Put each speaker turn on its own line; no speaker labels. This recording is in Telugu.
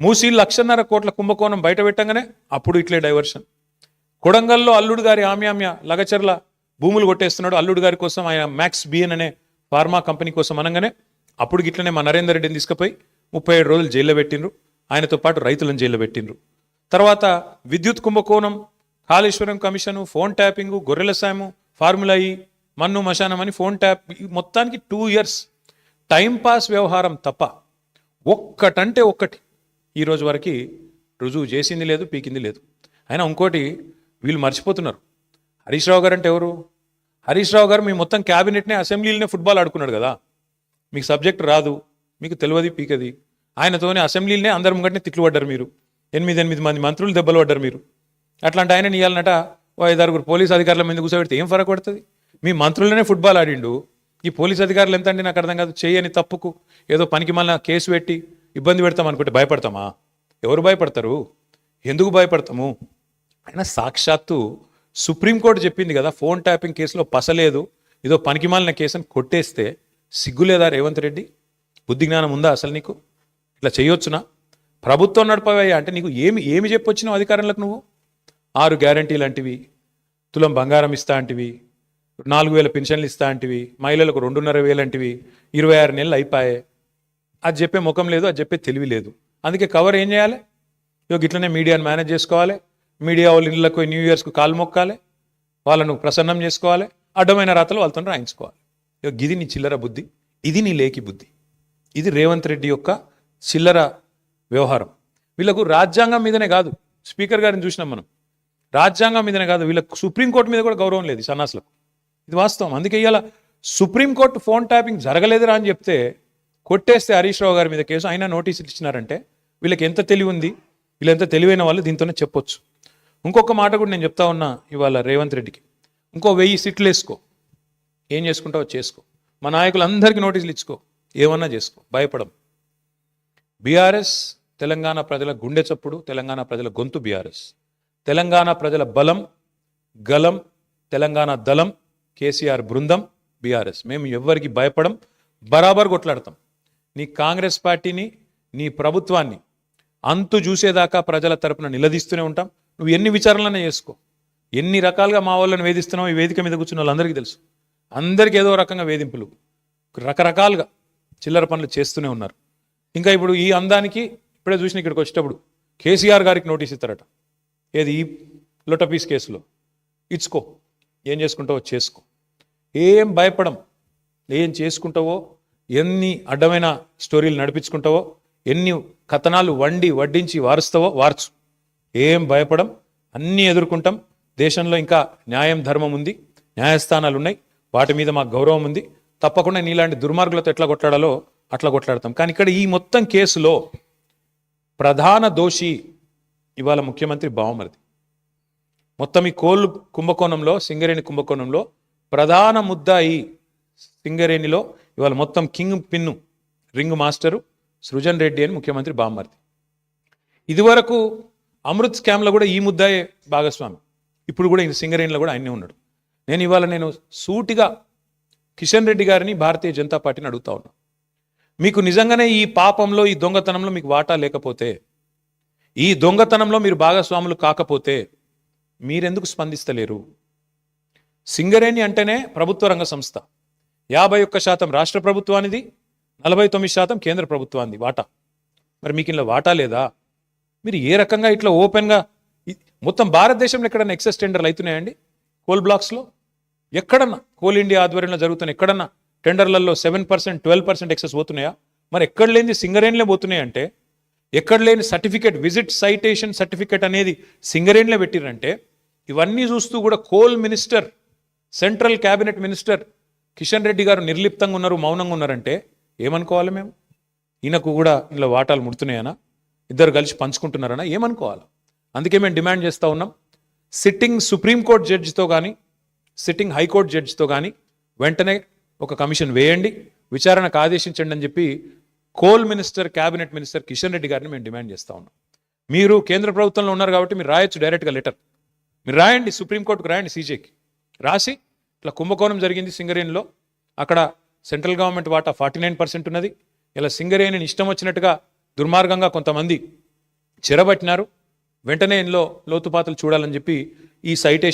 మూసీ 1,50,000 కోట్ల కుంభకోణం బయట పెట్టంగానే అప్పుడు ఇట్లే డైవర్షన్. కొడంగల్లో అల్లుడు గారి ఆమ్యామ్య లగచర్ల భూములు కొట్టేస్తున్నాడు అల్లుడు గారి కోసం, ఆయన మ్యాక్స్ బిఎన్ అనే ఫార్మా కంపెనీ కోసం అనగానే అప్పుడు గిట్లనే మా నరేందర్ రెడ్డిని తీసుకుపోయి 37 రోజులు జైల్లో పెట్టిండ్రు. ఆయనతో పాటు రైతులను జైల్లో పెట్టిండ్రు. తర్వాత విద్యుత్ కుంభకోణం, కాళేశ్వరం కమిషను, ఫోన్ ట్యాపింగు, గొర్రెల సాము, ఫార్ములా ఈ, మన్ను మశానం అని ఫోన్ ట్యాప్, మొత్తానికి 2 years టైంపాస్ వ్యవహారం తప్ప ఒక్కటంటే ఒక్కటి ఈరోజు వరకు రుజువు చేసింది లేదు, పీకింది లేదు. అయినా ఇంకోటి వీళ్ళు మర్చిపోతున్నారు. హరీష్ రావు గారు అంటే ఎవరు? హరీష్ రావు గారు మీ మొత్తం క్యాబినెట్నే అసెంబ్లీలోనే ఫుట్బాల్ ఆడుకున్నాడు కదా. మీకు సబ్జెక్ట్ రాదు, మీకు తెలియదు, పీకది. ఆయనతోనే అసెంబ్లీలోనే అందరి ముంగటనే తిట్లు పడ్డారు మీరు. 8 మంది మంత్రులు దెబ్బలు పడ్డారు మీరు. అట్లాంటి ఆయన నీయాలన్నట 5-6 పోలీస్ అధికారుల మీద కూర్చోబెడితే ఏం ఫరక పడుతుంది? మీ మంత్రులనే ఫుట్బాల్ ఆడిండు, ఈ పోలీస్ అధికారులు ఎంత అండి నాకు అర్థం కాదు. చేయని తప్పుకు ఏదో పనికి మళ్ళీ కేసు పెట్టి ఇబ్బంది పెడతాం అనుకుంటే భయపడతామా? ఎవరు భయపడతారు? ఎందుకు భయపడతాము? అయినా సాక్షాత్తు సుప్రీంకోర్టు చెప్పింది కదా, ఫోన్ ట్యాపింగ్ కేసులో పసలేదు, ఏదో పనికి మాలిన కేసు అని కొట్టేస్తే సిగ్గులేదా రేవంత్ రెడ్డి? బుద్ధి జ్ఞానం ఉందా అసలు నీకు? ఇట్లా చేయొచ్చునా? ప్రభుత్వం నడపవయ్యా అంటే నీకు ఏమి చెప్పొచ్చినావు అధికారంలోకి? నువ్వు 6 గ్యారంటీలు అంటివి, తులం బంగారం ఇస్తా అంటివి, 4,000 పెన్షన్లు ఇస్తా అంటివి, మహిళలకు 2,500 అంటివి, 26 నెలలు అయిపోయాయి. అది చెప్పే ముఖం లేదు, అది చెప్పే తెలివి లేదు. అందుకే కవర్ ఏం చేయాలి? ఇట్లనే మీడియాను మేనేజ్ చేసుకోవాలి, మీడియా వాళ్ళు ఇళ్ళకు న్యూ ఇయర్స్కు కాలు మొక్కాలి, వాళ్ళను ప్రసన్నం చేసుకోవాలి, అడ్డమైన రాతలు వాళ్ళతో రాయించుకోవాలి. ఇది నీ చిల్లర బుద్ధి, ఇది నీ లేకి బుద్ధి, ఇది రేవంత్ రెడ్డి యొక్క చిల్లర వ్యవహారం. వీళ్ళకు రాజ్యాంగం మీదనే కాదు, స్పీకర్ గారిని చూసినాం మనం, రాజ్యాంగం మీదనే కాదు, వీళ్ళకు సుప్రీంకోర్టు మీద కూడా గౌరవం లేదు సన్నాసులకు. ఇది వాస్తవం. అందుకే ఇవాళ సుప్రీంకోర్టు ఫోన్ ట్యాపింగ్ జరగలేదురా అని చెప్తే కొట్టేస్తే హరీష్ రావు గారి మీద కేసు, అయినా నోటీసులు ఇచ్చినారంటే వీళ్ళకి ఎంత తెలివి ఉంది, వీళ్ళు ఎంత తెలివైన వాళ్ళు దీంతోనే చెప్పొచ్చు. ఇంకొక మాట కూడా నేను చెప్తా ఉన్నా ఇవాళ రేవంత్ రెడ్డికి, ఇంకో 1000 సీట్లు వేసుకో, ఏం చేసుకుంటావో చేసుకో, మా నాయకులందరికీ నోటీసులు ఇచ్చుకో, ఏమన్నా చేసుకో, భయపడం. బీఆర్ఎస్ తెలంగాణ ప్రజల గుండె చప్పుడు, తెలంగాణ ప్రజల గొంతు బీఆర్ఎస్, తెలంగాణ ప్రజల బలం, గలం, తెలంగాణ దళం, కేసీఆర్ బృందం బీఆర్ఎస్. మేము ఎవ్వరికి భయపడం, బరాబర్ కొట్లాడతాం. నీ కాంగ్రెస్ పార్టీని, నీ ప్రభుత్వాన్ని అంతు చూసేదాకా ప్రజల తరపున నిలదీస్తూనే ఉంటాం. నువ్వు ఎన్ని విచారణలనే చేసుకో, ఎన్ని రకాలుగా మా వాళ్ళని వేధిస్తున్నావు ఈ వేదిక మీద కూర్చున్న వాళ్ళందరికీ తెలుసు. అందరికీ ఏదో రకంగా వేధింపులు, రకరకాలుగా చిల్లర పనులు చేస్తూనే ఉన్నారు. ఇంకా ఇప్పుడు ఈ అందానికి ఇప్పుడే చూసిన ఇక్కడికి వచ్చేటప్పుడు కేసీఆర్ గారికి నోటీస్ ఇస్తారట. ఏది? ఈ లొటపీస్ కేసులో. ఇచ్చుకో, ఏం చేసుకుంటావో చేసుకో, ఏం భయపడం. ఏం చేసుకుంటావో, ఎన్ని అడ్డమైన స్టోరీలు నడిపించుకుంటావో, ఎన్ని కథనాలు వడ్డించి వారుస్తావో వార్చు, ఏం భయపడం. అన్నీ ఎదుర్కొంటాం. దేశంలో ఇంకా న్యాయం, ధర్మం ఉంది, న్యాయస్థానాలు ఉన్నాయి, వాటి మీద మాకు గౌరవం ఉంది. తప్పకుండా నీలాంటి దుర్మార్గులతో ఎట్లా కొట్లాడాలో అట్లా కొట్లాడతాం. కానీ ఇక్కడ ఈ మొత్తం కేసులో ప్రధాన దోషి ఇవాళ ముఖ్యమంత్రి బావమరిది. మొత్తం ఈ కోళ్ళు కుంభకోణంలో, సింగరేణి కుంభకోణంలో ప్రధాన ముద్దాయి సింగరేణిలో ఇవాళ మొత్తం king pin, ring master Srujan Reddy అని ముఖ్యమంత్రి బావమరిది. ఇదివరకు అమృత్ స్కామ్లో కూడా ఈ ముద్దాయే భాగస్వామి, ఇప్పుడు కూడా ఈ సింగరేణిలో కూడా ఆయనే ఉన్నాడు. నేను సూటిగా కిషన్ రెడ్డి గారిని, భారతీయ జనతా పార్టీని అడుగుతా ఉన్నా, మీకు నిజంగానే ఈ పాపంలో, ఈ దొంగతనంలో మీకు వాటా లేకపోతే, ఈ దొంగతనంలో మీరు భాగస్వాములు కాకపోతే మీరెందుకు స్పందిస్తలేరు? సింగరేణి అంటేనే ప్రభుత్వ రంగ సంస్థ, 51% రాష్ట్ర ప్రభుత్వానిది, 49% కేంద్ర ప్రభుత్వానికి వాటా. మరి మీకు ఇలా వాటా లేదా? మీరు ఏ రకంగా ఇట్లా ఓపెన్గా మొత్తం భారతదేశంలో ఎక్కడన్నా ఎక్సెస్ టెండర్లు అవుతున్నాయండి? కోల్ బ్లాక్స్లో ఎక్కడన్నా, కోల్ ఇండియా ఆధ్వర్యంలో జరుగుతున్న ఎక్కడన్నా టెండర్లలో 7%, 12% ఎక్సెస్ పోతున్నాయా? మరి ఎక్కడ లేని సింగరేణిలో పోతున్నాయంటే, ఎక్కడ లేని సర్టిఫికేట్, విజిట్ సైటేషన్ సర్టిఫికేట్ అనేది సింగరేణిలో పెట్టిరంటే, ఇవన్నీ చూస్తూ కూడా coal minister, central cabinet minister Kishan Reddy గారు నిర్లిప్తంగా ఉన్నారు, మౌనంగా ఉన్నారంటే ఏమనుకోవాలి మేము? ఈయనకు కూడా ఇందులో వాటాలు ముడుతున్నాయనా? ఇద్దరు కలిసి పంచుకుంటున్నారనా? ఏమనుకోవాలి? అందుకే మేము డిమాండ్ చేస్తూ ఉన్నాం, సిట్టింగ్ సుప్రీంకోర్టు జడ్జితో కానీ, సిట్టింగ్ హైకోర్టు జడ్జితో కానీ వెంటనే ఒక కమిషన్ వేయండి, విచారణకు ఆదేశించండి అని చెప్పి coal minister, cabinet minister Kishan Reddy గారిని మేము డిమాండ్ చేస్తూ ఉన్నాం. మీరు కేంద్ర ప్రభుత్వంలో ఉన్నారు కాబట్టి మీరు రాయొచ్చు డైరెక్ట్గా లెటర్, మీరు రాయండి, సుప్రీంకోర్టుకు రాయండి, సీజేకి రాసి ఇట్లా కుంభకోణం జరిగింది సింగరేణిలో, అక్కడ సెంట్రల్ గవర్నమెంట్ వాటా 49% ఉన్నది, ఇలా సింగరేణిని ఇష్టం వచ్చినట్టుగా దుర్మార్గంగా కొంతమంది చెరబట్టినారు. వెంటనే ఇందులో లోతుపాతలు చూడాలని చెప్పి ఈ సైటేషన్